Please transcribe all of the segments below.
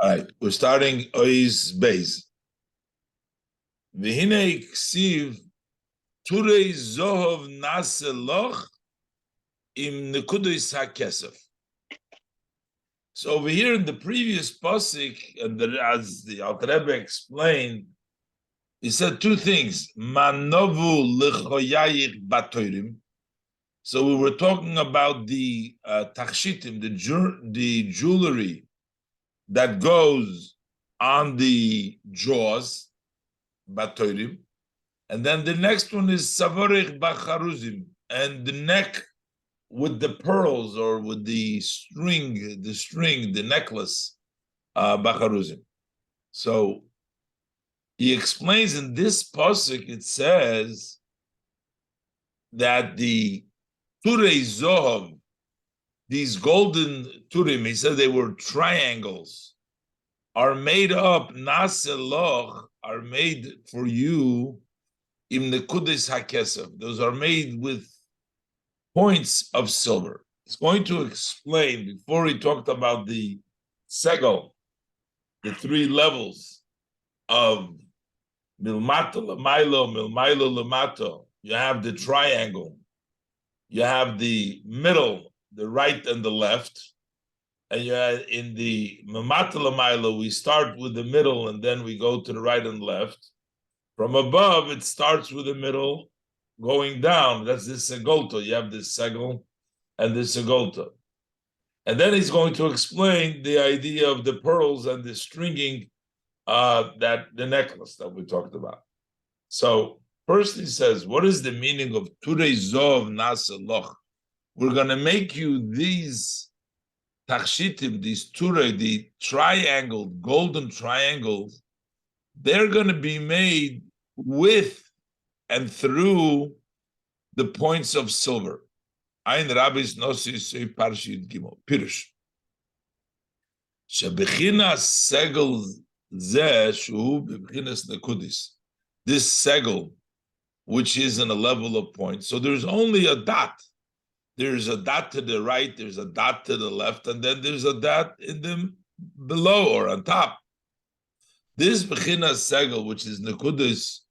right, we're starting Ois Beis. V'hinei ksiv turei zohov nase loch im nekudis hakesef. So over here in the previous pasuk, and as the Alter Rebbe explained, he said two things: Naavu לחייך בתורים. So we were talking about the takshitim, the jewelry that goes on the jaws, בתורים, and then the next one is צוארך בחרוזים, and the neck with the pearls or with the string, the necklace, בחרוזים. So he explains in this pasuk, it says that the turei zohov, these golden turim, he said they were triangles, are made up, naseloch, are made for you, im nekudis hakesef. Those are made with points of silver. He's going to explain, before he talked about the segel, the three levels of milmato lamailo, milmailo lamato. You have the triangle, you have the middle, the right and the left, and you have in the milmato lamailo, we start with the middle and then we go to the right and left. From above, it starts with the middle, going down. That's the segolto. You have this segel and the segolto. And then he's going to explain the idea of the pearls and the stringing, that the necklace that we talked about. So first he says, what is the meaning of turei zov nase loch? We're going to make you these takshitim, these turei, the triangled, golden triangles, they're going to be made with and through the points of silver. Ein Rabbis Nosis Parshit Gimel Pirush. Shebechinas segel zeh shu bechinas nekudis. This segel, which is in a level of points. So there's only a dot. There's a dot to the right, there's a dot to the left, and then there's a dot in them below or on top. This bechinas segel, which is nekudis,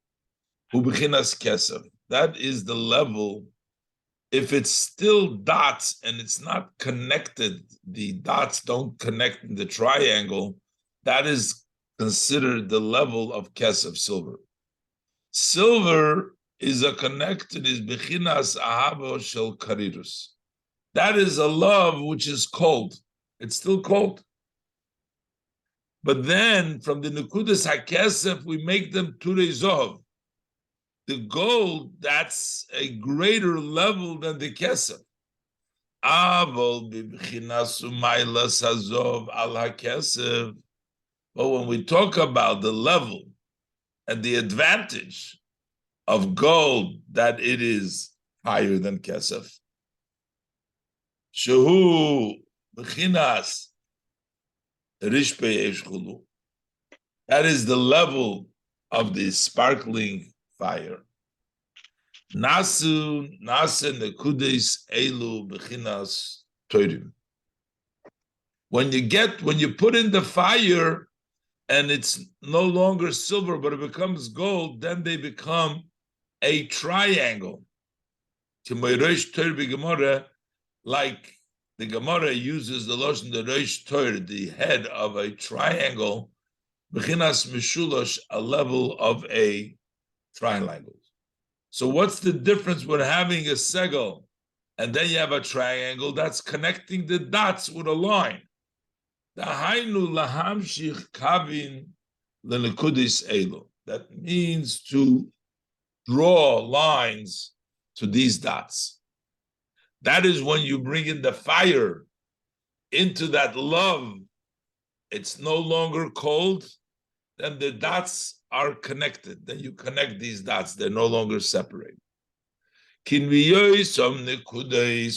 hu bechinas kesef. That is the level. If it's still dots and it's not connected, the dots don't connect in the triangle, that is considered the level of kesef, silver. Silver is a connected, is bechinas ahavo shel karirus. That is a love which is cold. It's still cold. But then from the nekudas hakesef, we make them turei zohov. The gold, that's a greater level than the kesef. Avol b'bechinas umaylas hazov al hakesef. But when we talk about the level and the advantage of gold, that it is higher than kesef. Shehu bechinas rishpei eshchulu. That is the level of the sparkling fire. Nasu nase nekudis elu bechinas toirim. When you put in the fire and it's no longer silver, but it becomes gold, then they become a triangle. Like the Gemara uses the lotion, the Reish Tor, the head of a triangle, bechinas mishulash, a level of a triangle. So what's the difference with having a segel and then you have a triangle that's connecting the dots with a line? Dahainu lahamshich kavin lenekudis elu. That means to draw lines to these dots. That is when you bring in the fire into that love. It's no longer cold, then the dots are connected. Then you connect these dots, they're no longer separated.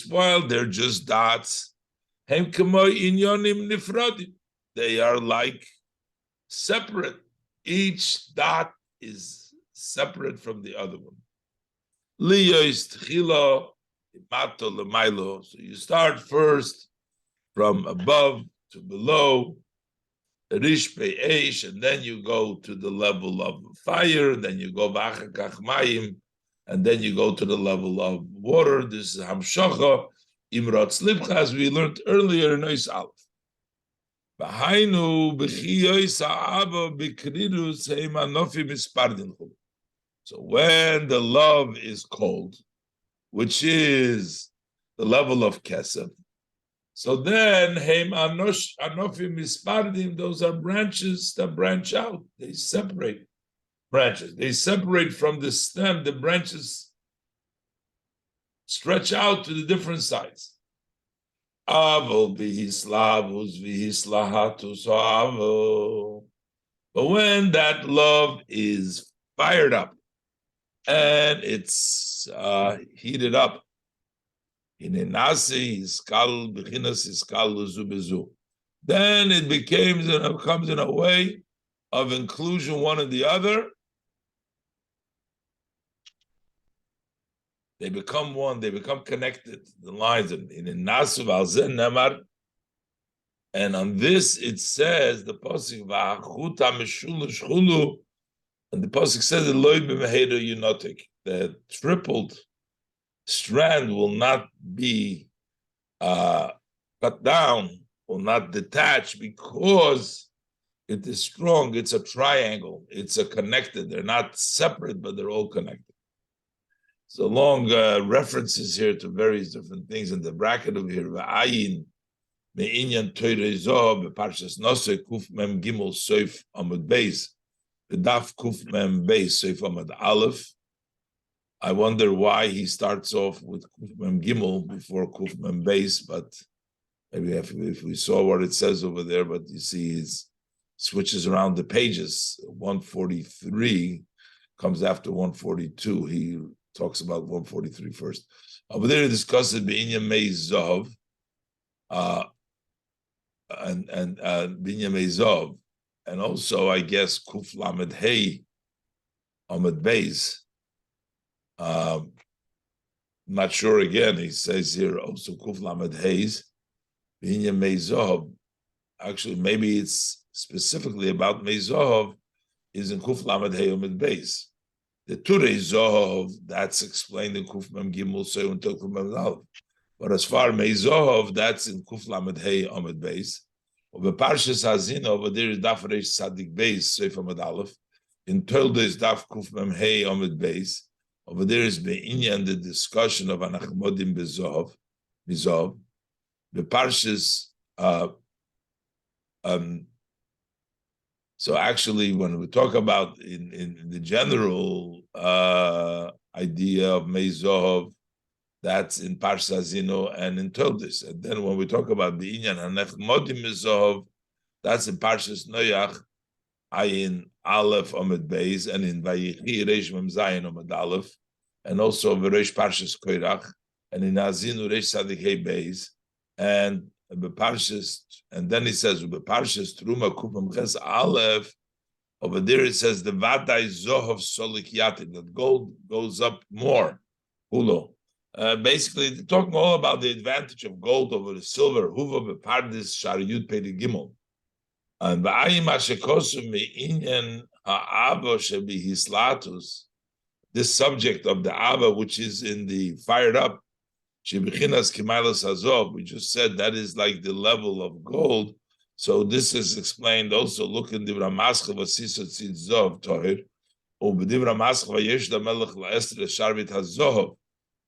While they're just dots, they are like separate. Each dot is separate from the other one. So you start first from above to below, Rish Eish, and then you go to the level of fire, then you go V'achakach Mayim, and then you go to the level of water. This is Hamshacha, Imrot Slipcha, as we learned earlier in Ois Aleph. So when the love is cold, which is the level of Kesef, so then those are branches that branch out. They separate branches. They separate from the stem. The branches stretch out to the different sides. But when that love is fired up and it's heated up, then it comes in a way of inclusion one in the other. They become one, they become connected, the lines. And on this it says, the Pasuk, and the Pasuk says, the tripled strand will not be cut down, will not detach, because it is strong. It's a triangle. It's a connected. They're not separate, but they're all connected. So long references here to various different things in the bracket over here. V'ayin me'inyan toirei zoh b'parshas nosei kuf mem gimel soif amud beis v'daf kuf mem beis soif amud aleph. I wonder why he starts off with kuf mem gimel before kuf mem beis, but maybe if we saw what it says over there, but you see it switches around the pages. 143 comes after 142. He talks about 143 first. Over there, he discusses B'inyan Mei Zov, and B'inyan Mei Zov, and also, I guess, Kuf Lamed Hey Amud Beis. Not sure again. He says here also Kuf Lamed Heys B'inyan Mei Zov. Actually, maybe it's specifically about Mei Zov is in Kuf Lamed Hey Amud Beis. The Turei Zohov, that's explained in Kuf Mem Gimel Soy until Kuf Mem Aleph. But as far Mei Zohov, that's in Kuf Lamed Hey Amud Beis. Over Parshas Hazina, over there is Daf Reish Sadik Beis Soy Amud Aleph. In Tolda is Daf Kuf Mem Hey Amud Beis. Over there is Be'inyan, the discussion of Anachmodim Bezov, Mizov. The Parshas, so actually, when we talk about in the general idea of Mei Zohov, that's in Parsha Hazino and in Toldos. And then when we talk about the Inyan Hanechmodim Zohov, that's in Parshas Noach, Ayin Aleph Amud Beis, and in Vayichi Reish Mem Zayin Amud Aleph, and also V'Reish Parshas Koirach, and in Hazinu Reish Sadik Hey Beis, and Beparshas, and then he says Beparshas Truma Kupam Ches Aleph. Over there it says the Vadai Zohov Solik Yatin, that gold goes up more. Hulo. Basically, talking all about the advantage of gold over the silver. Huva Bepardis Shar Yud Pedi Gimel. And Va'ayim Ashekosu Me'inyan Ha'ava Shebi Hislatus. This subject of the Ava, which is in the fired up. We just said that is like the level of gold. So this is explained also. Look in the Ramaschal Vasisa Tzid Zov Tohir.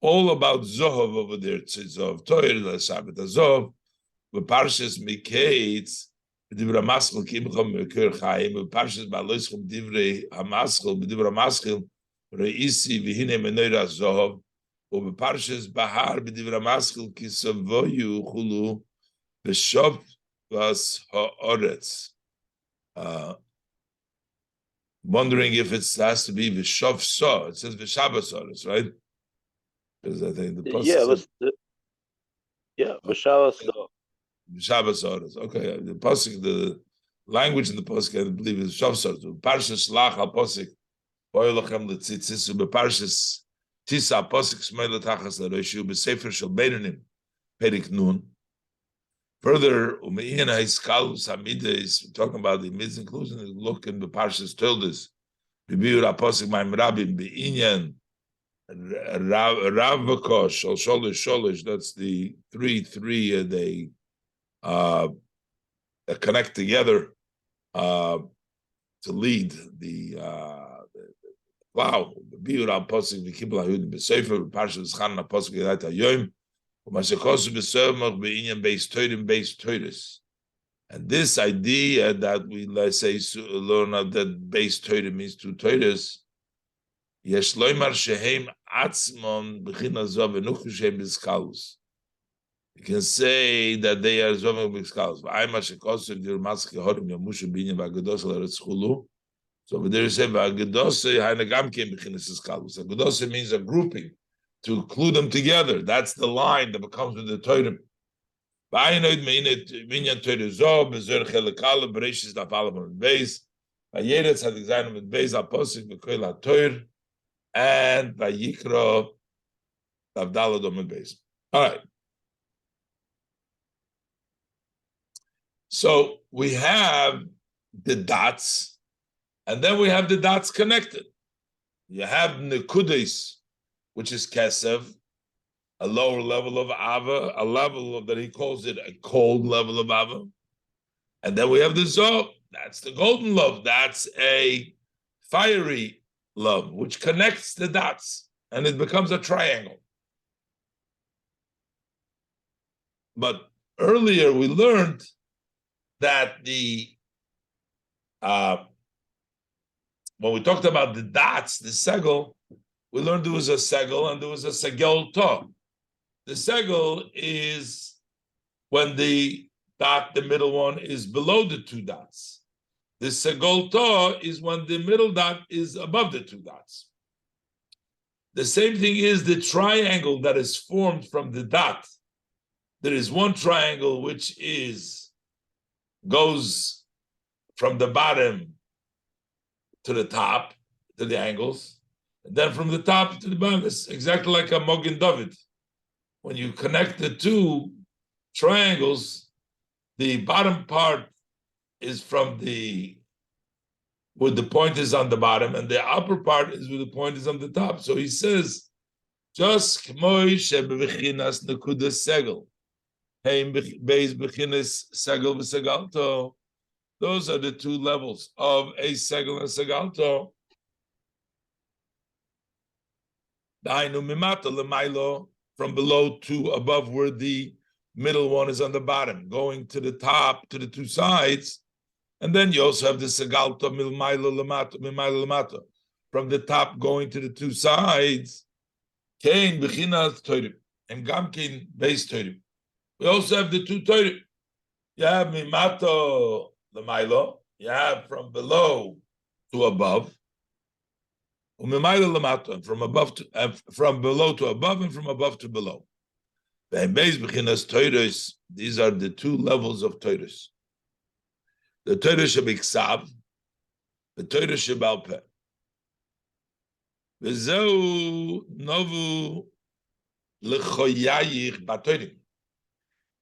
All about Zohov over there. Tzid Zov Tohir, Shabbat Hazov. The Parshas Mikates, the Ramaschal Kimcham Mekir Chaim, the Parshas Baloischum Divrei Hamaschal, the Ramaschal Reisi Vihine Menoira Zohov. Over Parshas Bahar b'divra maskil kisavoyu chulu v'shov vas ha'oretz. Wondering if it has to be v'shov so. It says v'shavas oretz, right? Because I think the pasuk v'shavas so. V'shavas oretz. Okay, the pasuk, the language in the pasuk, I believe is v'shavas oretz. Parshas Shlach al pasuk boilachem l'tzitzis u'beparshas Tisa posik smeila tachas l'roishu b'sefer shel beinanim perik nun. Further, is talking about the mids inclusion. Look in the Parshas Toldos. Reviewed Apostle Maim Rabin Be'inyan Ravakosh or Sholish. That's the three. They connect together to lead the plow. Reviewed Apostle Vikibla Yud Besefer Parshas Chan Apostle Gedat Hayom. And this idea that we, let's say, learn that base Torah means two Torahs, you can say that they are Zovim B'Skalus. So there is a Agedose means a grouping, to include them together. That's the line that becomes with the Torah. And Vayikra all right. So we have the dots, and then we have the dots connected. You have Nekudes, which is Kesev, a lower level of Ava, a level of, that he calls it a cold level of Ava. And then we have the Zoh, that's the golden love. That's a fiery love, which connects the dots, and it becomes a triangle. But earlier we learned that when we talked about the dots, the segel, we learned there was a segel and there was a segel to. The segel is when the dot, the middle one, is below the two dots. The segel to is when the middle dot is above the two dots. The same thing is the triangle that is formed from the dot. There is one triangle which goes from the bottom to the top, to the angles. And then from the top to the bottom, it's exactly like a Mogen David. When you connect the two triangles, the bottom part is from where the point is on the bottom, and the upper part is where the point is on the top. So he says, just bechinas nekudas segel, heim beis bechinas segel v'segalto. Those are the two levels of a segel and segalto. From below to above, where the middle one is on the bottom, going to the top, to the two sides. And then you also have the segalto from the top going to the two sides. Kain b'chinas torim and gamkin base torim. We also have the two torim. You have mimato l'maylo. You have from below to above. And from above to from below to above, and from above to below. These are the two levels of Torahs. The Torah shebiksav, the Torah shebalpeh. V'zeu novu lechoyayich batorim.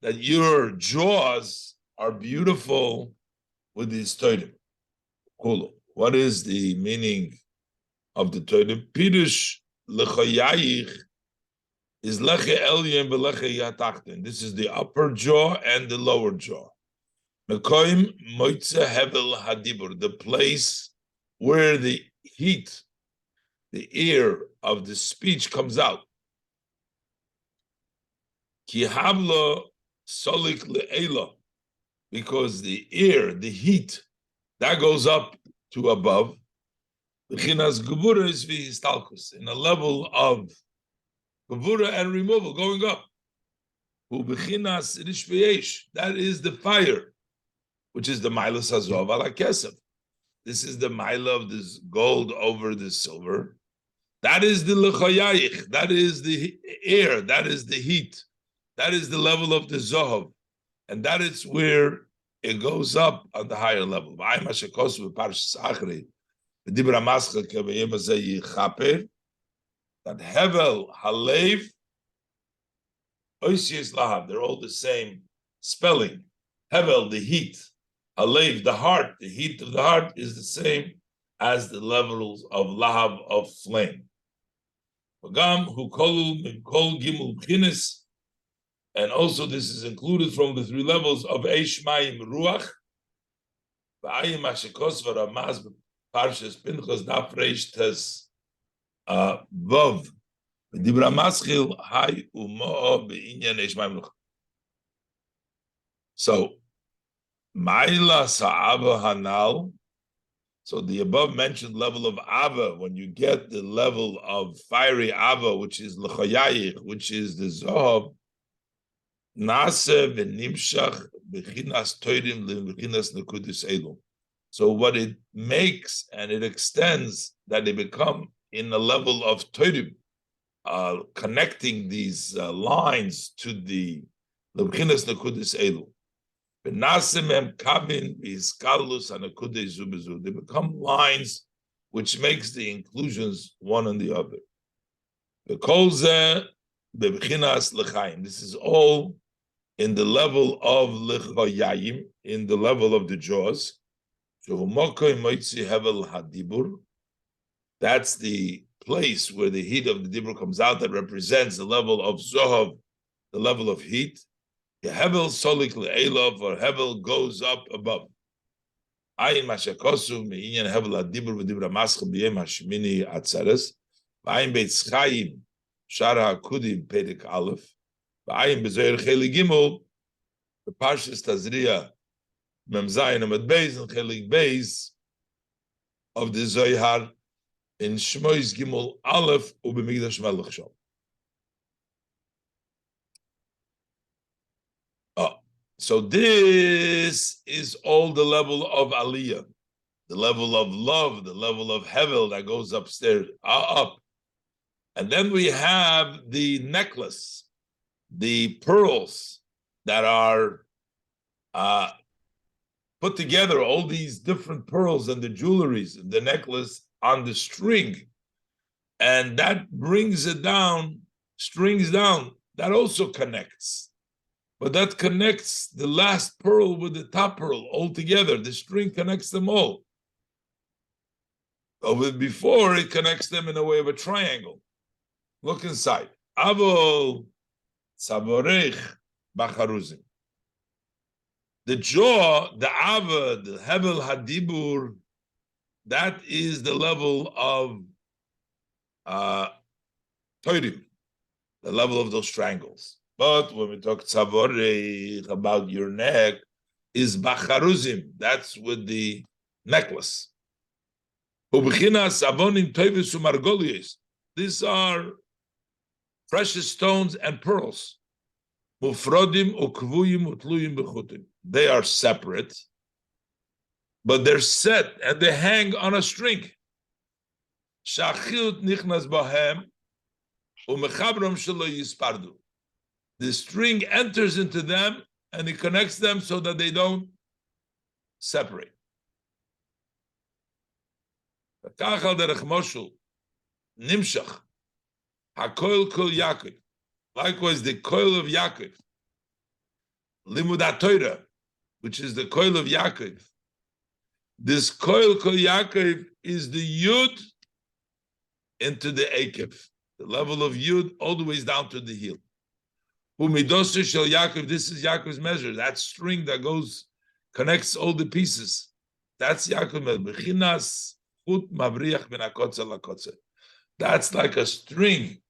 That your jaws are beautiful with these Torah. Cool. What is the meaning of the Torah? Pirush lechoyayich is leche elyon v'leche yatachten. This is the upper jaw and the lower jaw. Mekoim moitze hevel hadibur, the place where the heat, the air of the speech comes out. Ki havlo solik le'ela, because the air, the heat, that goes up to above. B'chinas gevura is v'histalkus, in a level of gevura and removal, going up. U'b'chinas rish v'yesh, that is the fire, which is the milas hazov ala kesef. This is the mila of this gold over the silver. That is the lechoyayich. That is the air. That is the heat. That is the level of the zohov, and that is where it goes up on the higher level. That hevel halev oisius lahav. They're all the same spelling. Hevel, the heat. Alev, the heart. The heat of the heart is the same as the levels of lahav, of flame. V'gam hu kolu min kol gimel b'chinas, and also this is included from the three levels of eish mayim ruach. V'ayim hashekos v'ramaz b'parshas Pinchas daf reish tes vav. V'dibra maschil hay umo'o b'inyan eish mayim ruach. So, Maila Sa'ava Hanal. So the above mentioned level of Ava, when you get the level of fiery Ava, which is L'chayayich, which is the Zohab, Nase v'nimshach b'chinas toirim l'b'chinas nekudis elu. So what it makes and it extends, that they become in the level of toirim, connecting these lines to the l'b'chinas nekudis elu. They become lines which makes the inclusions one and the other. This is all in the level of l'chayayim, in the level of the jaws. That's the place where the heat of the dibur comes out, that represents the level of zohav, the level of heat. The Hevel solik le'elov, or Hevel goes up above. Ayin mashakosu me'inyan Hevel adibur v'dibra maschel b'yem hashmini atzeres. V'ayin beitz chayim shar ha'kudim pedek aleph. V'ayin bezoyer cheli gimel b'parshas tazriya mem zayin amad beis and cheli beis of the Zohar in Shmois Gimel Aleph u'b'migdash melech shom. So this is all the level of Aliyah, the level of love, the level of Hevel that goes upstairs, up. And then we have the necklace, the pearls that are put together, all these different pearls and the jewelries and the necklace on the string. And that brings it down, strings down, that also connects. But that connects the last pearl with the top pearl all together. The string connects them all. But before, it connects them in a way of a triangle. Look inside. Avol Tzorech Bacharuzim. The jaw, the Ava, the Hevel Hadibur, that is the level of Toirim, the level of those triangles. But when we talk Tzorech, about your neck, is Bacharuzim. That's with the necklace. These are precious stones and pearls. They are separate, but they're set and they hang on a string. The string enters into them and it connects them so that they don't separate. Likewise, the coil of Yaakov, Limud Torah, which is the coil of Yaakov. This coil Yaakov is the Yud into the Akev, the level of Yud all the way down to the heel. Yaakov, this is Yaakov's measure. That string that goes, connects all the pieces. That's Yaakov's measure. That's like a string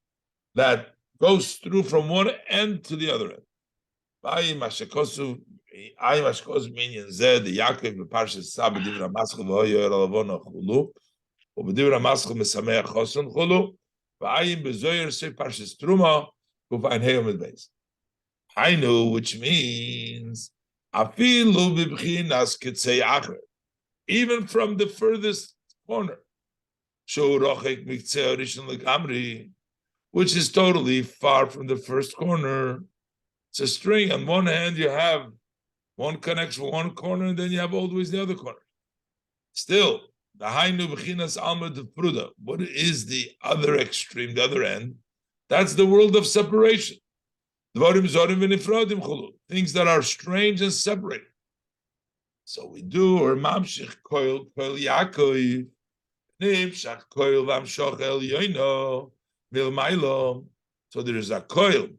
that goes through from one end to the other end. The Yaakov b'parshas Tzah b'divra maschel v'hoyo elavon chulu u'b'divra maschel mesameach choson chulu v'ayim b'zoyer se parshas Truma kuf'ayin hey omid beis. I know, which means afilu b'bchinas kitzei acher, even from the furthest corner, shu rochek miktzei rishon legamri, which is totally far from the first corner. It's a string. On one hand, you have one connection from one corner, and then you have always the other corner. Still, the hainu b'chinas alma defruda. What is the other extreme, the other end? That's the world of separation. Things that are strange and separated. So we do, or mamshich koil Yaakov, nimshach koil v'amshoch el yoino milmailo. So there is a coil,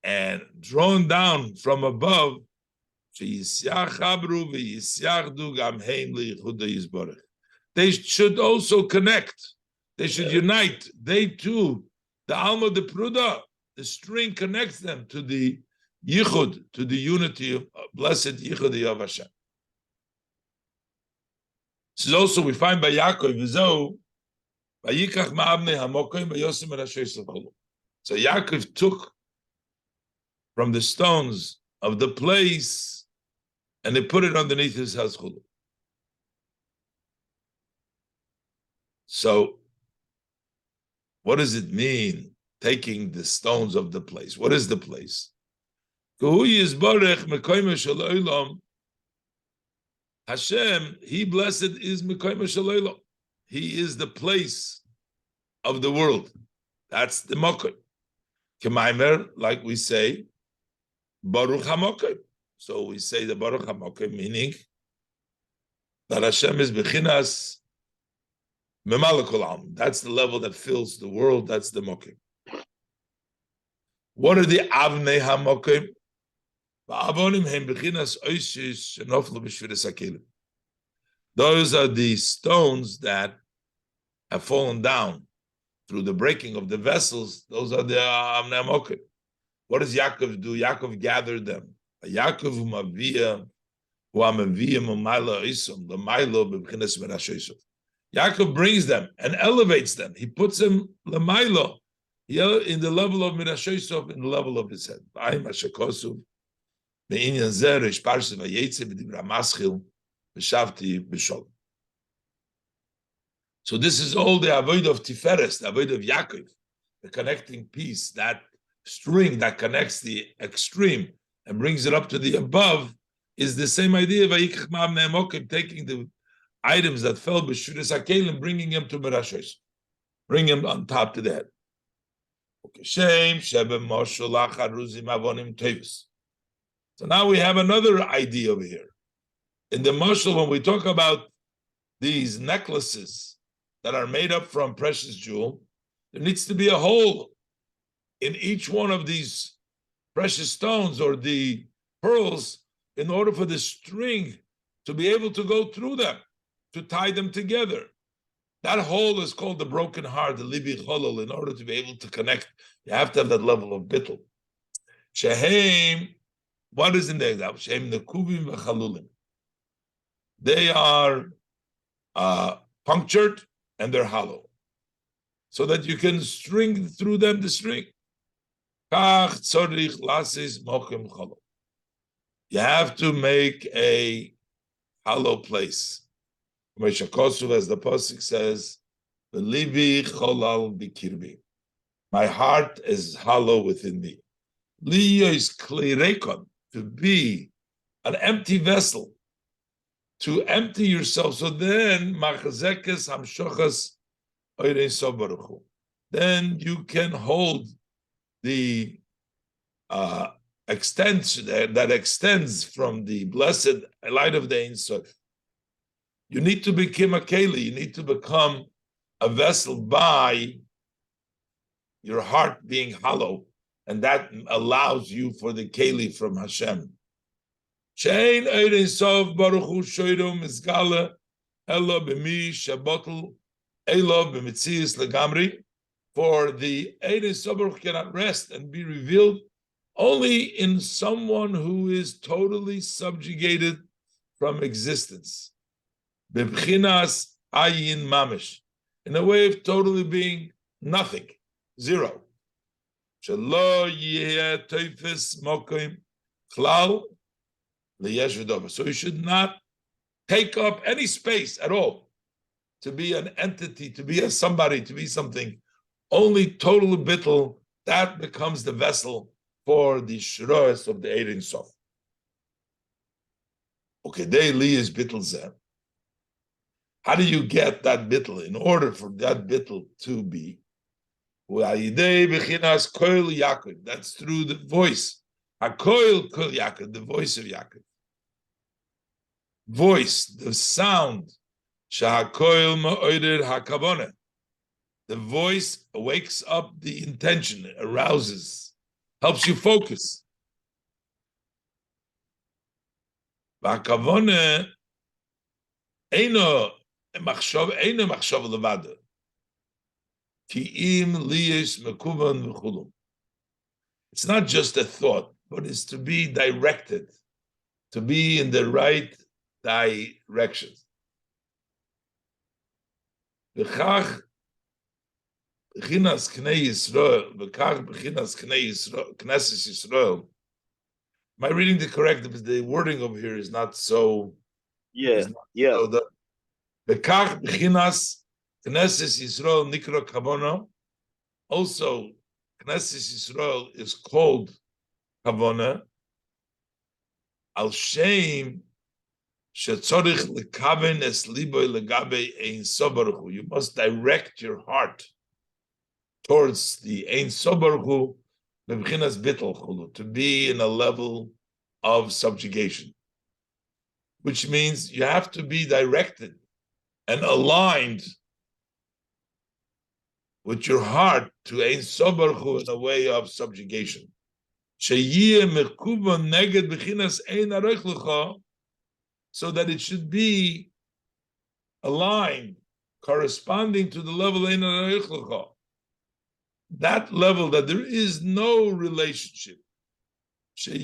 and drawn down from above. They should also connect. They should unite. They too, the Alma de Pruda, the string connects them to the Yichud, to the unity of blessed Yichud of Hashem. This is also we find by Yaakov, so Yaakov took from the stones of the place and they put it underneath his house. So what does it mean, taking the stones of the place? What is the place? Hashem, He blessed is Mekayim Shalaylam. He is the place of the world. That's the Mokai. Kemaimer, like we say, Baruch HaMokai. So we say the Baruch HaMokai, meaning that Hashem is Bechinas Memalekol Am. That's the level that fills the world. That's the Mokai. What are the Avnei HaMokai? Those are the stones that have fallen down through the breaking of the vessels. Those are the Avnei HaMokai. What does Yaakov do? Yaakov gathered them. Yaakov Yaakov brings them and elevates them. He puts them in the level of Mirashosov, in the level of his head. So this is all the avoid of Tiferes, the avoid of Yaakov, the connecting piece, that string that connects the extreme and brings it up to the above, is the same idea of taking the items that fell b'shudas hakel and bringing them to Merashos, bringing them on top to the head. So now we have another idea over here. In the mashal, when we talk about these necklaces that are made up from precious jewel, there needs to be a hole in each one of these precious stones or the pearls in order for the string to be able to go through them, to tie them together. That hole is called the broken heart, the libi cholol. In order to be able to connect, you have to have that level of bittul. Shehem, what is in there? Shehem nekuvim v'chalulim. They are punctured and they're hollow, so that you can string through them the string. You have to make a hollow place. As the pasuk says, "Libi cholal bikirbi." My heart is hollow within me. Liya is klirekon, to be an empty vessel, to empty yourself. So then, machazekes hamshochas oirei sobaruchu. Then you can hold the extension that extends from the blessed light of the Ein Sof. You need to become a keli. You need to become a vessel by your heart being hollow, and that allows you for the keli from Hashem. Shein Ein Sof Baruch Hu Shoyro Mizgala Elo B'mi Shabotel Elo B'mitzias Legamri. For the Ein Sof Baruch cannot rest and be revealed only in someone who is totally subjugated from existence. Bebchinas ayin mamish, in a way of totally being nothing, zero. Shelo yeh teifes mokim klal liyesh v'dova. So you should not take up any space at all to be an entity, to be a somebody, to be something. Only total bittul, that becomes the vessel for the shroes of the Ein Sof. Okay, they li is bittul zeh. How do you get that bittul? In order for that bittul to be, That's through the voice. Hakoil kol Yaakov, the voice of Yaakov. Voice, the sound. Shahakoil ma'oder hakavona. The voice wakes up the intention, arouses, helps you focus. Hakavona eino machshav levada. Ki'im liyes mekuvan v'chulum. It's not just a thought, but it's to be directed, to be in the right direction. V'chach b'chinas Knei Yisrael, v'chach b'chinas Knesses Yisrael. Am I reading the correct? The wording over here is not so. Yeah. So v'chach b'chinas Knesses Yisrael nikra kavona. Also, Knesses Yisrael is called kavona. Al shem shetzorich lekaven es liboy legabe ein sobaruchu. You must direct your heart towards the ein sobaruchu b'chinas bittul chulu, to be in a level of subjugation, which means you have to be directed and aligned with your heart to ein sobaruchu in a way of subjugation. Sheyiyeh mekuvan neged b'chinas ein arech lecha, so that it should be aligned, corresponding to the level ein arech lecha. That level that there is no relationship. That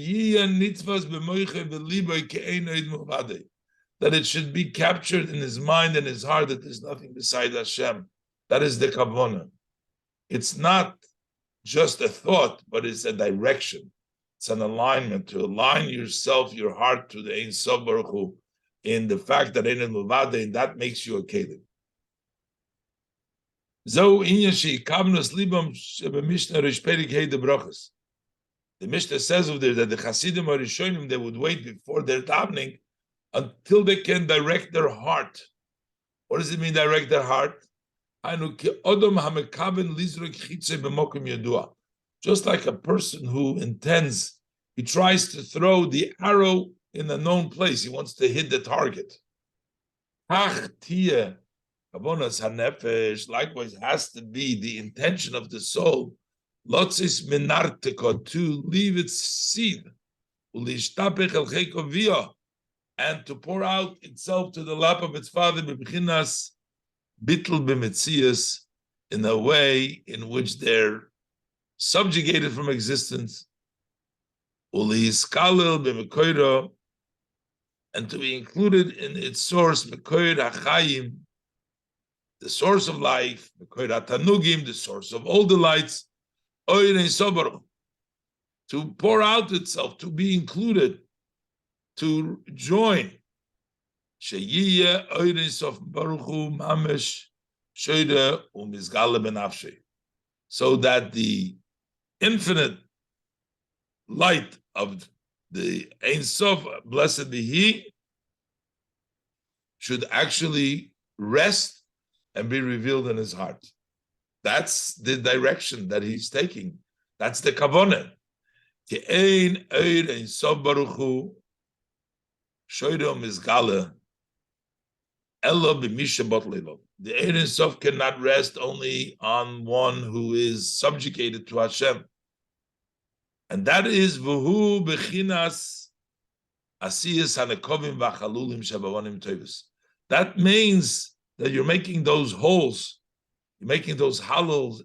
it should be captured in his mind and his heart that there's nothing beside Hashem. That is the kavanah. It's not just a thought, but it's a direction. It's an alignment, to align yourself, your heart to the Ein Sof Baruch Hu, in the fact that Ein Muvade, and that makes you a kelim. The Mishnah says over there that the Hasidim or Rishonim, they would wait before their davening until they can direct their heart. What does it mean, direct their heart? Just like a person who intends, he tries to throw the arrow in a known place. He wants to hit the target. Likewise has to be the intention of the soul, to leave its seed, and to pour out itself to the lap of its father, in a way in which they're subjugated from existence, and to be included in its source, the source of life, the source of all delights, to pour out itself, to be included, to join. So that the infinite light of the Ein Sof, blessed be He, should actually rest and be revealed in his heart. That's the direction that he's taking. That's the kavanah. The Ein Sof Baruch Hu shoydom is gala elo b'misha botlelo. The Ein Sof cannot rest only on one who is subjugated to Hashem, and that is v'hu b'chinas asiyas hanekovim v'chalulim shabavonim tovis. That means that you're making those holes, you're making those hollows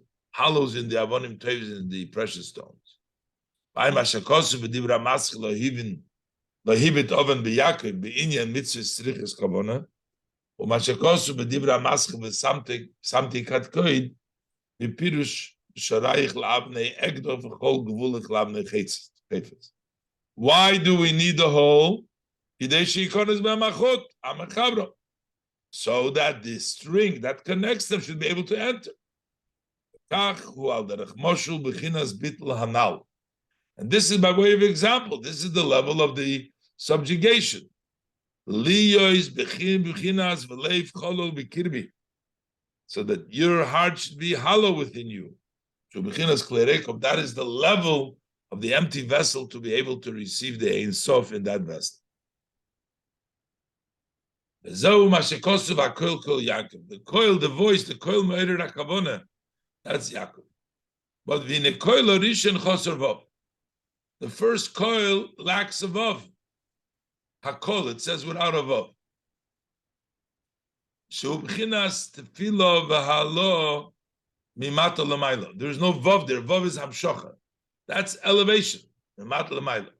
in the avonim tovis, in the precious stones. Lahibit oven b'Yaakov b'inyan mitzvahs tzrichas kavona, u'mashakosu b'divra maschil v'samti katkoid b'pirush b'sharayich la'avnei egdo v'chol gvulich la'avnei chayfetz. Why do we need the hole? Hidei she'ikonis b'amachot amachavro, so that the string that connects them should be able to enter. And this is by way of example. This is the level of the subjugation. So that your heart should be hollow within you. That is the level of the empty vessel to be able to receive the Ein Sof in that vessel. The coil, the voice, the coil me'erer hakavona, that's Yaakov. But the coil rishon chosar vav. The first coil lacks a vav. Hakol, it says without a vav. Shu b'chinas tefila v'halo mimata l'mayla. There is no vav there. Vav is hamshocha. That's elevation. Mimata l'mayla.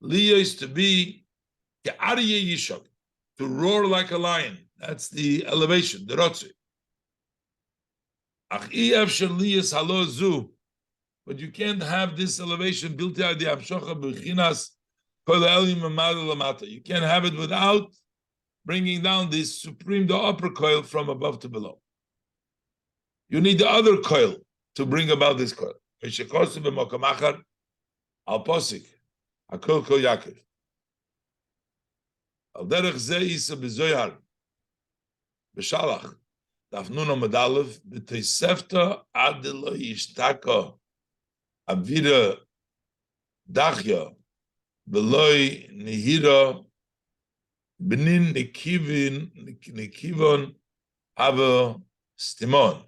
Liya is to be ke'ariyeh yishok, to roar like a lion. That's the elevation, the rotzi. Ach efshar liyas halo zu. But you can't have this elevation built out the hamshocha b'chinas kol ha'elim mimata l'mata. You can't have it without bringing down this supreme, the upper coil from above to below. You need the other coil to bring about this coil. Al posik, hakol kol Yaakov. Al derech ze isa b'zoyar, b'shalach, daf nun amud aleph, b'teisefta ad lo yishtaka avira dachya, v'loi nihira Benin Nikivon Ava Stimon.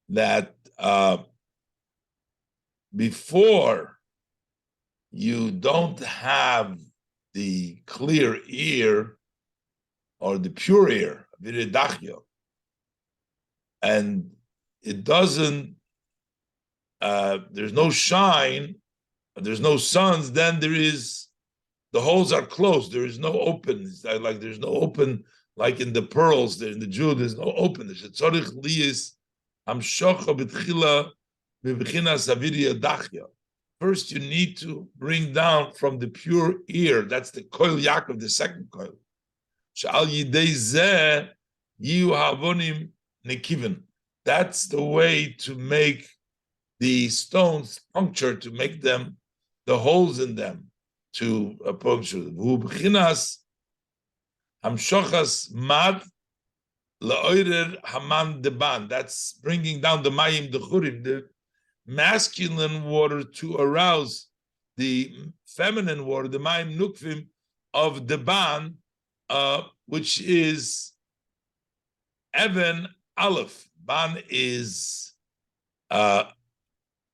That before you don't have the clear ear or the pure ear, and it doesn't, there's no shine, there's no suns, then there is, the holes are closed. There is no open. It's like there's no open, like in the pearls, in the jewel, there's no open. First, you need to bring down from the pure ear. That's the coil Yaakov, the second coil. That's the way to make the stones puncture, to make them, the holes in them, to puncture them. That's bringing down the mayim dechurim, the masculine water, to arouse the feminine water, the mayim nukvim of the ban, which is Evan Aleph. Ban is Aleph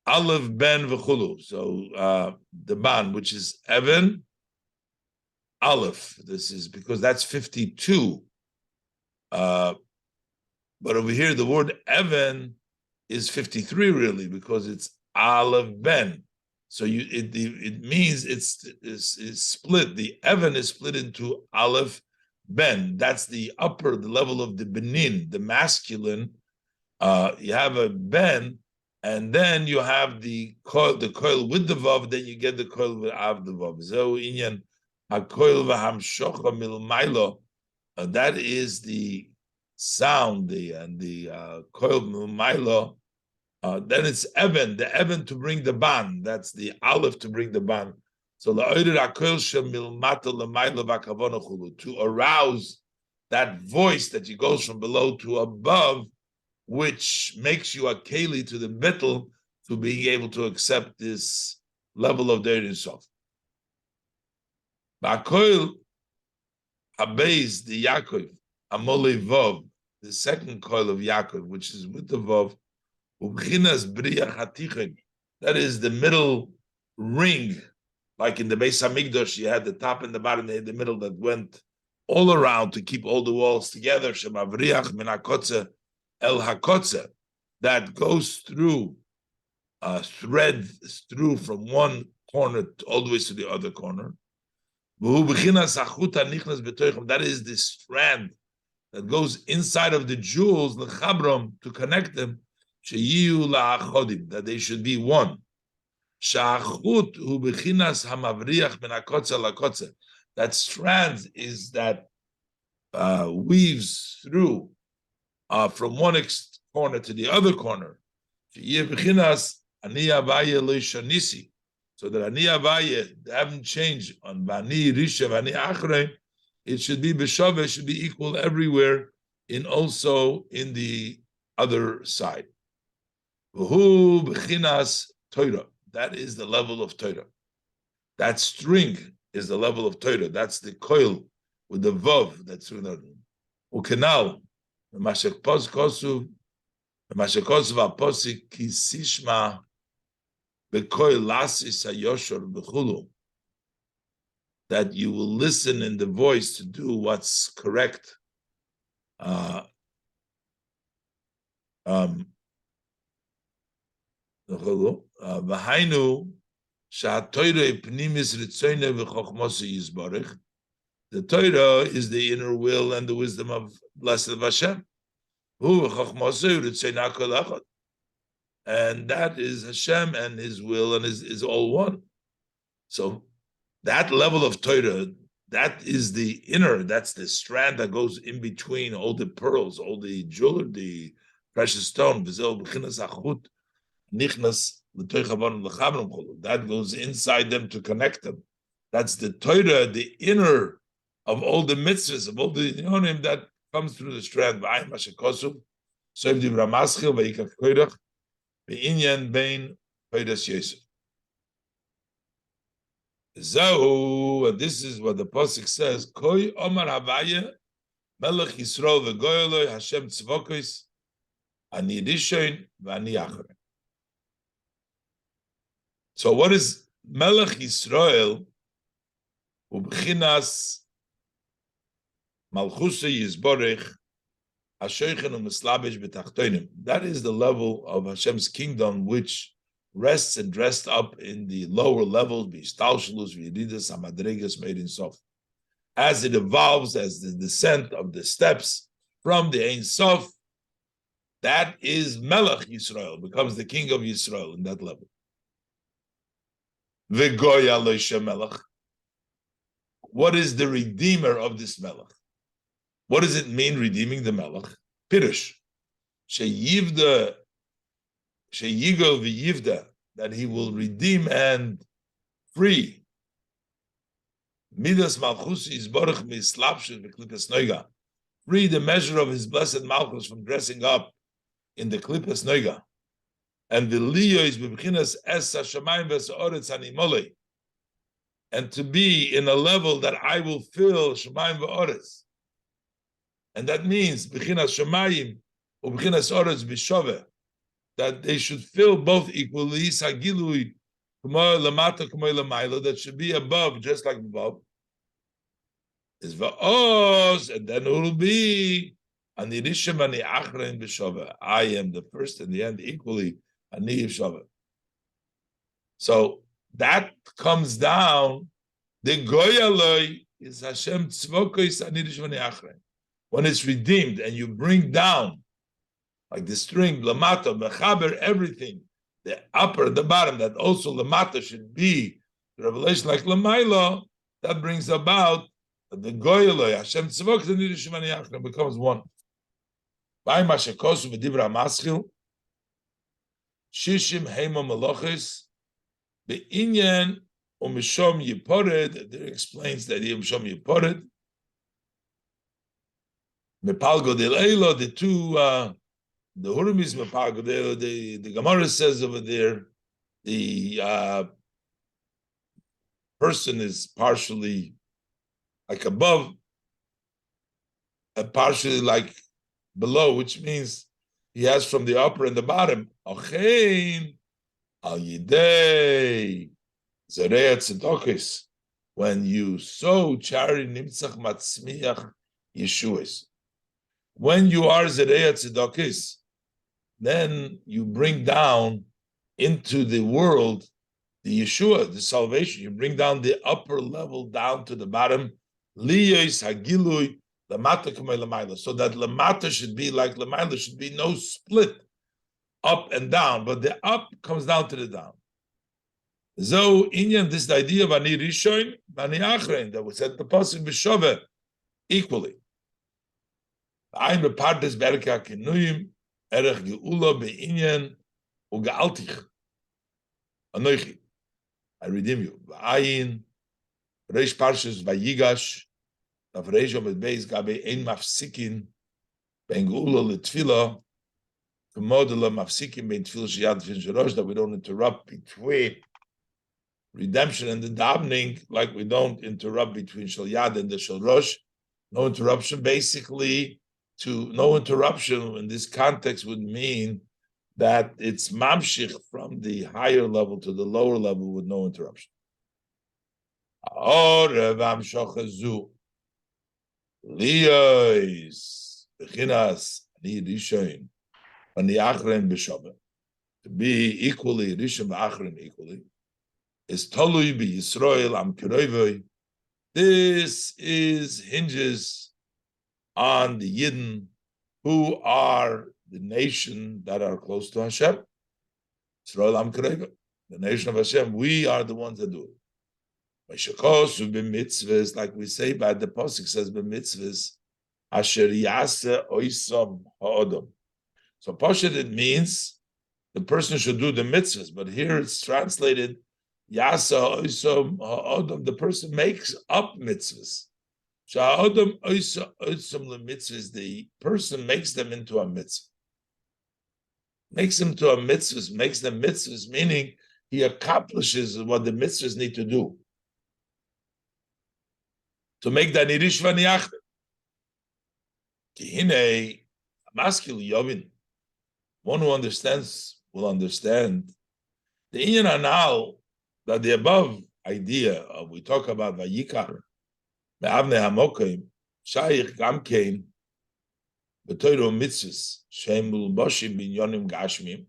Ben v'chulu. So the ban, which is Evan Aleph. This is because that's 52. But over here, the word Evan is 53 really, because it's Aleph Ben. So it means it's split. The Evan is split into Aleph Ben. That's the level of the Benin, the masculine. You have a Ben, and then you have the coil with the vav. Then you get the coil without the vav. So inyan hakoil v'hamshocha milmaylo. That is the sound, the coil milmaylo. Then it's Evan, the Evan to bring the ban. That's the Aleph to bring the ban. So to arouse that voice that goes from below to above, which makes you a keli to the metal, to being able to accept this level of Ein Sof. Ba'koil habeis the Yaakov amolei vav, the second coil of Yaakov, which is with the vav, that is the middle ring. Like in the Beis Hamikdash, you had the top and the bottom, they had the middle that went all around to keep all the walls together. Shemavriach min hakotze el hakotze, that goes through, threads through from one corner all the way to the other corner. That is the strand that goes inside of the jewels, the chabram, to connect them. That they should be one. That strand is that weaves through from one corner to the other corner. So that ani avaye, they haven't changed on vani risha vani achrei. It should be b'shaveh, it should be equal everywhere, also in the other side. V'hu b'chinas Torah. That is the level of Torah. That string is the level of Torah. That's the coil with the vav. That's ukenal. Mashek pos kosu. Mashek kosu v'aposik kisishma bekoil lasis hayoshor b'chulu. That you will listen in the voice to do what's correct. V'hainu sha'atoyre pnimis ritzoyne v'chochmosu yizborich. The Torah is the inner will and the wisdom of blessed Hashem. Hu v'chochmosu ritzoyne kol echad. And that is Hashem, and His will and is all one. So that level of Torah, that is the inner, that's the strand that goes in between all the pearls, all the jewelry, the precious stone. That goes inside them to connect them. That's the Torah, the inner of all the mitzvahs, of all the yonim that comes through the strand. So, and this is what the pasuk says: Koi Omar Havaya, Melech Yisrael v'Goyeloi Hashem Tzvokos, Ani Rishon v'Ani Acharei. So, what is Melech Yisrael? Ubchinas Malchusa Yizborech Hashoichen u'Mislabish b'Tachtonim. That is the level of Hashem's kingdom, which rests and dressed up in the lower levels, b'ishtalshelus v'yeridas hamadregas made in sof. As it evolves, as the descent of the steps from the Ein Sof, that is Melech Yisrael, becomes the king of Yisrael in that level. V'goya loisha Melech. What is the redeemer of this Melech? What does it mean, redeeming the Melech? Pirush. Sheyivda Sheyigol v'yivda, that he will redeem and free. Midas malchus yizborach mislapshus v'klipas noiga. Free the measure of his blessed malchus from dressing up in the klipas noiga. And the liyo is b'bchinas es hashamayim v'sa'oretz hanimolei. And to be in a level that I will fill shamayim v'oretz. And that means b'chinas shamayim u'bchinas oretz b'shoveh. That they should fill both equally, sagilui, that should be above, just like above. Is va'oz, and then it will be I am the first and the end equally, ani shava. So that comes down. The goyaloi is Hashem tzvokos ani rishon achrein. When it's redeemed and you bring down, like the string, lamata, mechaber, everything, the upper, the bottom, that also lamata should be the revelation like lamaila, that brings about the goyaloi, Hashem tzvok, the nirishmani achra, becomes one. By mashakosu v'dibra maschil, shishim heima meloches, be'inyan umishom yipored, there explains that umishom yipored, mepalgo del eilo, the two, the Hurim is Mepagod. The Gemara says over there, the person is partially like above and partially like below, which means he has from the upper and the bottom. Ochein al yidei zerei tzedokis. When you sow charity, nimtzach matzmiach yeshuas. When you are zerei tzedokis, then you bring down into the world the Yeshua, the salvation. You bring down the upper level down to the bottom. Liyos hagilui lamata k'may lamayla. So that lamata should be like lamayla, should be no split up and down, but the up comes down to the down. So inyan, this idea of ani rishon, ani achrein, that was said the pasuk b'shoveh equally. I'm a part of Berka Kenuyim. Erech geula be'inyan u'ga'altich. Anoichi, I redeem you. V'ayin, reish parshas vayigash, av reish omed beis gabe ein mafsikin, ben geula l'tfila, that we don't interrupt between redemption and the davening, like we don't interrupt between Shal Yad and the Shal Rosh. No interruption. Basically, no interruption in this context would mean that it's mamshich from the higher level to the lower level with no interruption. To be equally Rishon v'Achron equally is Tolui b'Yisrael am Kiroivoi. This hinges on the Yidden who are the nation that are close to Hashem. Yisrael am Kiroivoi, the nation of Hashem. We are the ones that do it. B'mitzvahs, like we say, by the pasuk says b'mitzvahs, asher yaseh oisam ha'odom. So Pashat, it means the person should do the mitzvahs, but here it's translated Yasa Oisam Ha'odam, the person makes up mitzvahs. Sha'odam Oisam mitzvahs, the person makes them into a mitzvah. Makes them to a mitzvahs, makes them mitzvahs, meaning he accomplishes what the mitzvahs need to do. To make that Nirish V'Niachta. Kihine, Maskil Yovin, one who understands will understand the inyan anal, that the above idea of we talk about vayikar me'avnei hamokim shaykh gamkein b'toiro mitzvahs she'em mulbashim binyonim gashmim,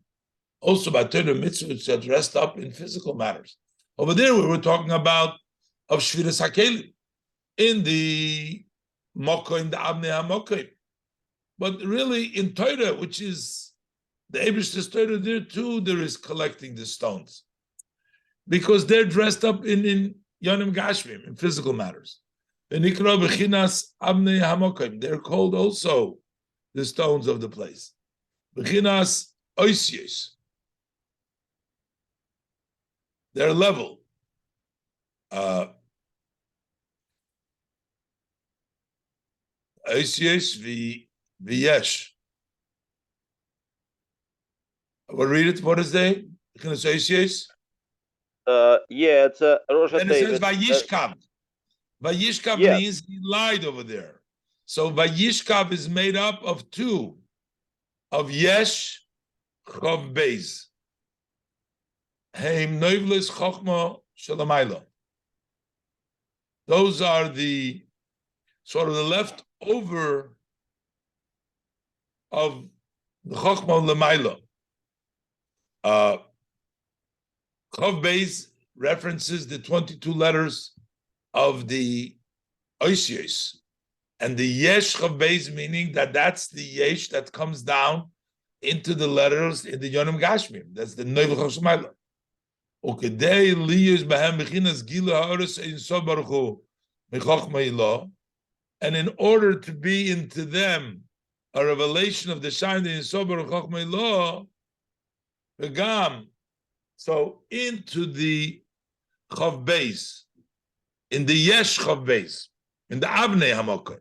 also by toiro mitzvahs that dressed up in physical matters. Over there we were talking about of shviras hakelim in the mokim, the avnei hamokim, but really in Torah, which is the Eibishter's Torah, there too, there is collecting the stones. Because they're dressed up in Yonim Gashmim, in physical matters. They're called also the stones of the place. Bechinas Oisies. Their level. Oisies v'yesh. We'll read it. What is they? Can I say yes? Yeah, it's a Rosh And it says Vayishkav. Vayishkav means he lied over there. So Vayishkav is made up of two, of Yesh, Chav Beis. Heim Noivlis Chochma Shalamayla. Those are the sort of the leftover of the Chochma Lamayla. Chav Beis references the 22 letters of the Oisios, and the Yesh Chav Beis meaning that's the Yesh that comes down into the letters in the Yonim Gashmim. That's the Nevel Chosmayla. Ukedei liyus behem bechinas gila ha'oros ein sof baruch hu mechochma ilah, and in order to be into them a revelation of the shine in sof baruch chochma ilah. So into the Chav Beis, in the Yesh Chav Beis, in the Avnei Hamokim,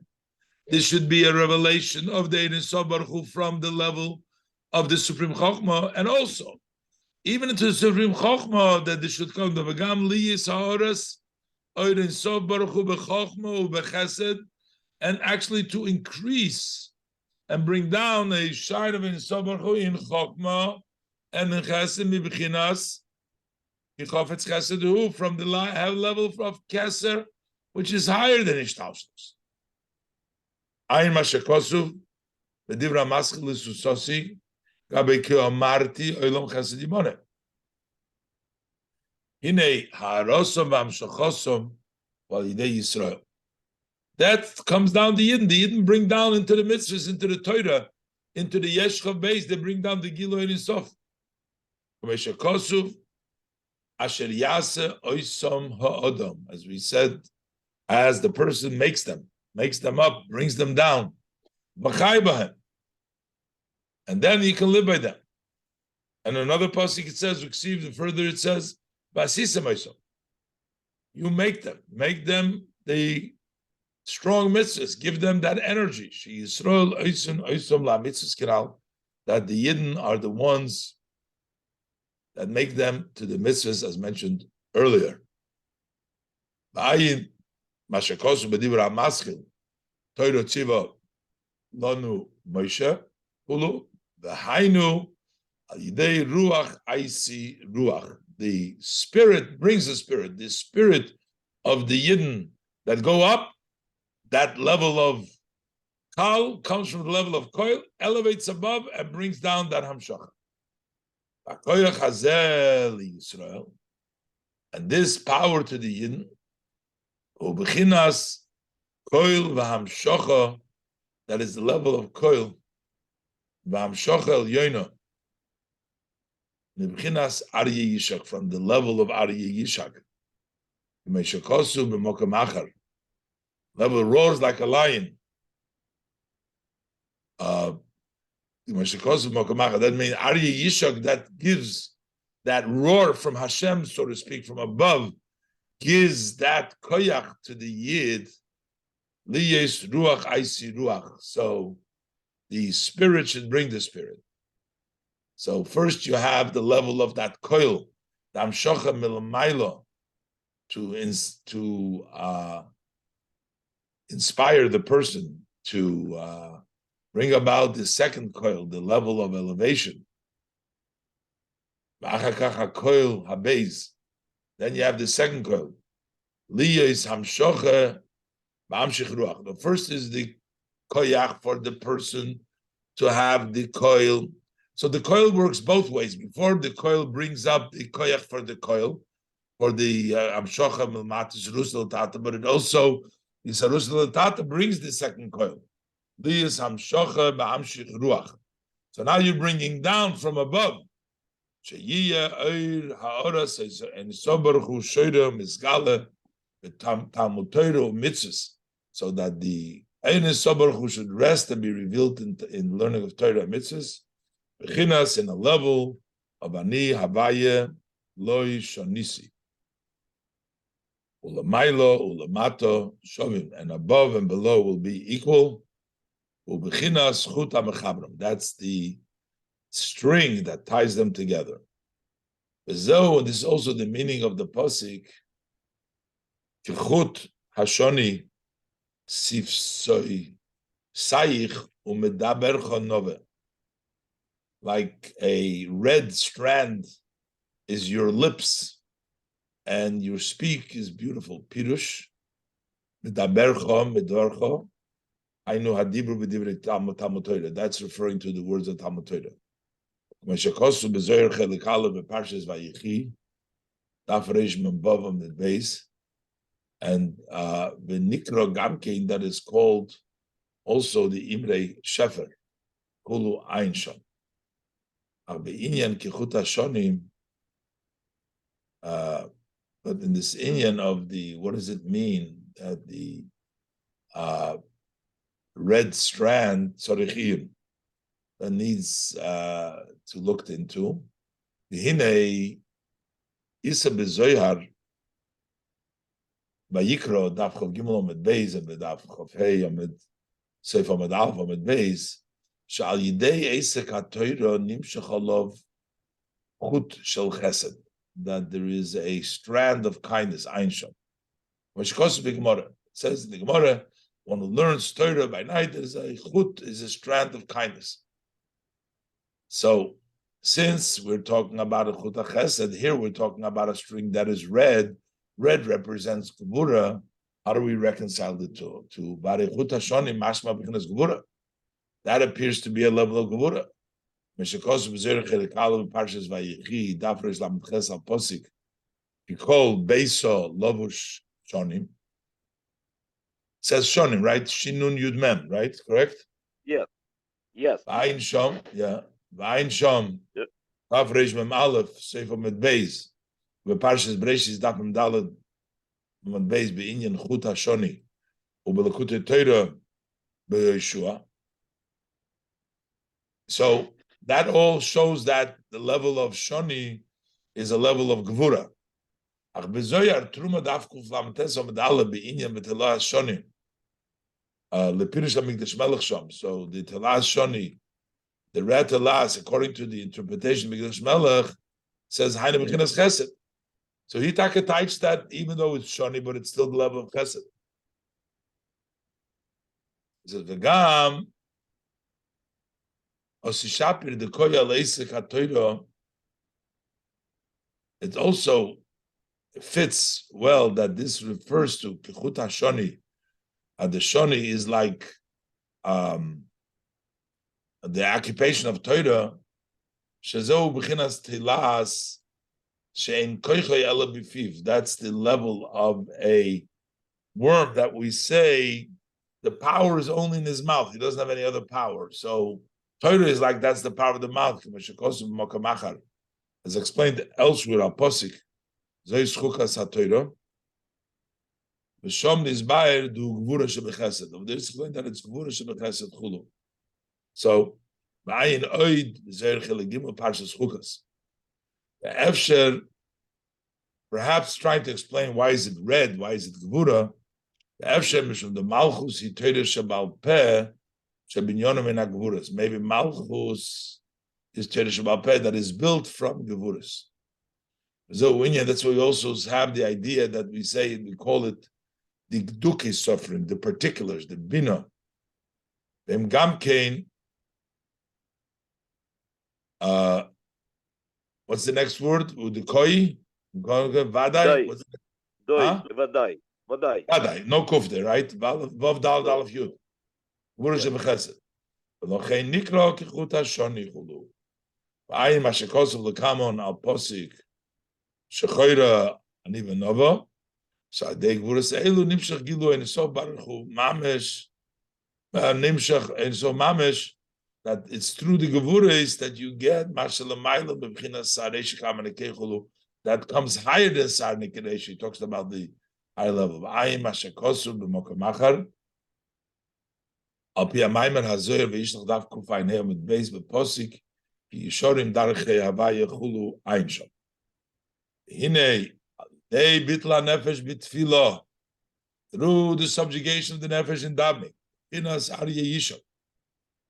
there should be a revelation of the Ein Sof Baruch Hu from the level of the Supreme Chochmah, and also even into the Supreme Chochmah that there should come the V'gam Liyis Ha'oras Ein Sof Baruch Hu b'Chochmah u'b'Chesed, and actually to increase and bring down a shine of Ein Sof Baruch Hu in Chochmah and in Chesed mi'b'chinas Yichofetz Chesed Hu, from the level of Keser, which is higher than Ishtalshlus. Ayin Mashakosuv V'divra Maschil L'Susosi Gabe Ki Amarti Olam Chesed Yimone. Hine Ha'arosom V'Amshachosom V'Alidei Yisrael. That comes down to Yidden. The Yidden bring down into the mitzvahs, into the Torah, into the Yesh Chav Beis. They bring down the Gilo Ein Sof. Mashakosuv Asher Yaseh Oisom Ha'odam, as we said, as the person makes them up, brings them down, B'chai b'hem, and then you can live by them. And another pasuk it says, further it says, B'asisem Oisom, you make them the strong mitzvahs, give them that energy. She Yisrael Oisom La Mitzvahs Kiral, that the Yidden are the ones that make them to the mitzvahs as mentioned earlier. Mashakosu b'dibra maschil, Torah tziva lanu Moshe, hulu v'hainu al yidei ruach aisi ruach. The spirit brings the spirit of the Yidden that go up. That level of kal comes from the level of koil, elevates above and brings down that hamshach. Israel, and this power to the Yidden, ubechinas koil v'hamshocha, that is the level of koil v'hamshocha el yoina, ubechinas Aryeh Yishak, from the level of Aryeh Yishak. Meshakosu b'mokem achar, level roars like a lion. That means Aryeh Yishak, that gives that roar from Hashem, so to speak, from above, gives that koyach to the Yid. Liyes ruach aisi ruach. So the spirit should bring the spirit. So first you have the level of that koil, the amshocha milamaylo, to inspire the person to bring about the second coil, the level of elevation. Then you have the second coil. The first is the koyach for the person to have the coil. So the coil works both ways. Before the coil brings up the koyach for the coil, for the amshocha milmatis rusel tata, but it also, the sarusel tata brings the second coil. So now you're bringing down from above. So that the Eines Sobaruch should rest and be revealed in learning of Torah and mitzvahs, in a level of Ani Havaya Loi Shonisi. Ulamailo, Ulamato, Shovim, and above and below will be equal. That's the string that ties them together. This is also the meaning of the pasuk. Kichut hashoni sifsoi sayich umedaber chonove. Like a red strand is your lips, and your speak is beautiful. Pirush medabercho medorcho. I know hadibru b'divrei Talmud Torah. That's referring to the words of Talmud Torah. Meshakosu b'zoyer chelik aleph b'parshas Vayechi, daf reish memvav amid beis, and v'nikra gamkein, that is called also the Imrei Shefer, kulu ein sham. Be'inyan kichut hashonim, but in this inyan of the, what does it mean that the red strand, tzorichim, that needs to looked into. V'hinei isa b'zoyhar v'yikro daf chav gimel omed beis and daf chav hey omed seif omed alf omed beis she'al yidei esek ha'toyro nimshach alav chut shel chesed, that there is a strand of kindness, ein sham. Meshkos b'gemara, it says in the Gemara, one who learns Torah by night, is a chut, is a strand of kindness. So, since we're talking about a chut chesed, here we're talking about a string that is red. Red represents gevura. How do we reconcile the two? To bare chut hashonim mashma b'chinas gevura. That appears to be a level of gevura. Meshakos b'zerich elikalav parshas vayechi dafresh lamed ches al posik. He called beiso lovush shonim. It says shonim, right? Shinun yud mem, right? Correct? Yes. Yes. V'ayin shom, yeah. V'ayin shom. Tav reish mem aleph seif omed beis. V'parshas breshis daf mem daled omed beis be'inyan chut hashoni u'belekutei Torah be'Yeshua. So that all shows that the level of shoni is a level of gevura. Ach bezoyar truma daf kuf lamtes omed aleph be'inyan betelah hashoni. Lepirush hamikdash melech sham. So the telah hashoni The Ratalas, according to the interpretation of Megillah Melech, says Hainu B'chinas Chesed. So he takes that even though it's shoni, but it's still the level of Chesed. He says V'gam Osishapir the Koya Leisek HaTorah. It also fits well that this refers to Kichut HaShoni. The Shoni is like the occupation of Torah. Shezeu B'chinas Tilas Shein Koichoy Ela B'fiv. That's the level of a worm that we say the power is only in his mouth. He doesn't have any other power. So Torah is like that's the power of the mouth. As explained elsewhere, Al Posik, Zois Chukas HaTorah, V'shom Nizbayer du Gvura Shebechesed. Over there it's explained that it's Gvura Shebechesed Chulu. So, Ba'ayin Oid, Zoyer Chelegim, Parshas Chukas. The Efsher, perhaps trying to explain why is it red, why is it Gvura, the Efsher Mishum, the Malchus, He Torah Shebal Peh, Shebinyonim in HaGvuras. Maybe Malchus is Torah Shebal Peh that is built from Gvuras. So, that's why we also have the idea that we say, we call it the Gduke suffering, the particulars, the Bina. Them Gamkein, what's the next word? Udikoi? Vadai? Vadai. Vadai. No kufte, right? Vav dal dal of yud. Gvura shebechesed. V'lochein nikra kichut hashoni chulu. V'ayin ma shekosov l'kamon al posik shechoira aniva nova. So adei gvuras elu nimshach gilu en so baruchu mamesh nimshach en so mamesh, that it's through the Gevuras that you get Mashalamayla B'Bchinas Sarei Shecham Nekechulu that comes higher than Sar Nikedesh. He talks about the high level. Ayim Mashakosu B'Mokamachar Al Pi HaMaimer HaZoyer V'Yishlach Dav Kufay Ne'em Mit Beis B'Posik Ki Yishorim Darchei Havaya Chulu Ein Shom Hinei Dei Bitla Nefesh B'Tfilo, through the subjugation of the Nefesh in Davening B'Chinas Aryeh Yishon,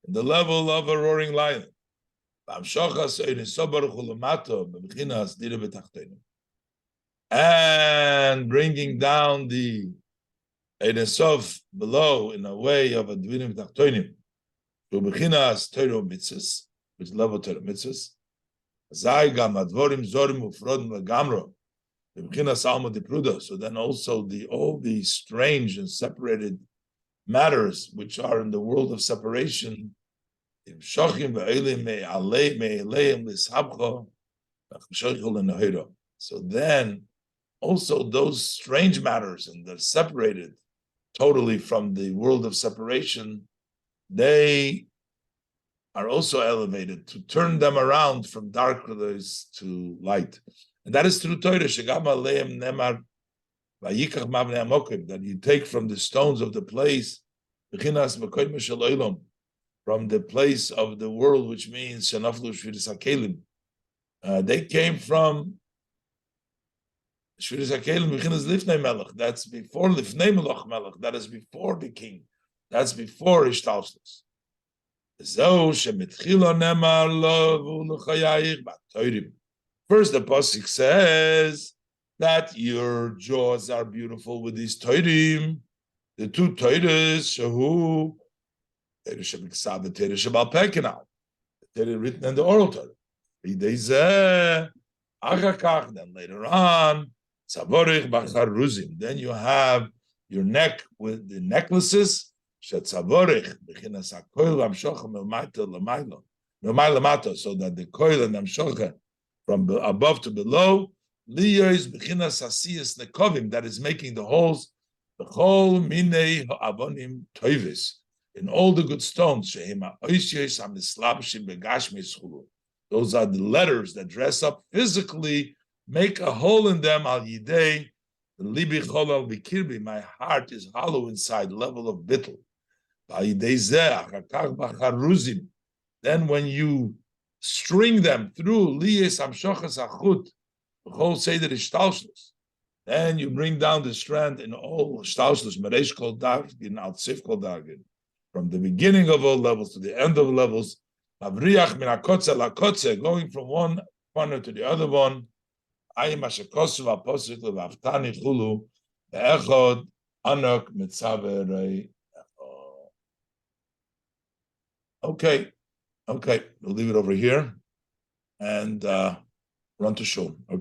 in the level of a roaring lion. And bringing down the Ein Sof below in a way of a Dvinim Tachtonim to Bechinas Torah Mitzvahs, which level Torah Mitzvahs. Zai Gam Advorim Zorim Ufrodim Legamro, the Bechinas Alma Dipruda. So then also all the strange and separated matters which are in the world of separation, so then also those strange matters, and they're separated totally from the world of separation, they are also elevated to turn them around from darkness to light. And that is through Torah, that you take from the stones of the place, from the place of the world, which means Shanaflu Shviris HaKelim. They came from Shviris HaKelim, Bechinas Lifnei Melech. That's before Lifnei Melech Melech. That is before the king. That's before Ishtalshlus. First, the Pasuk says that your jaws are beautiful with these Toirim, the two Toiras, Shahu, the Torah written in the oral Torah. Then later on, then you have your neck with the necklaces, so that the koil and amshocha from above to below, that is making the holes, the whole minei ha'avonim toivis, in all the good stones. Those are the letters that dress up physically, make a hole in them. Al yidei libi cholal bikirbi, my heart is hollow inside, level of bittul. Then when you string them through liyes amshochas achut, the whole seder ishtalshlus, then you bring down the strand in all ishtalshlus, mereish kol dargin, al tzif kol dargin, from the beginning of all levels to the end of levels, Avriach min hakotze lakotze, going from one corner to the other one. Ayim ashekosu v'aposik levaftani chulu ve'echod anok mitzaverei. Okay, we'll leave it over here and run to shul. Okay.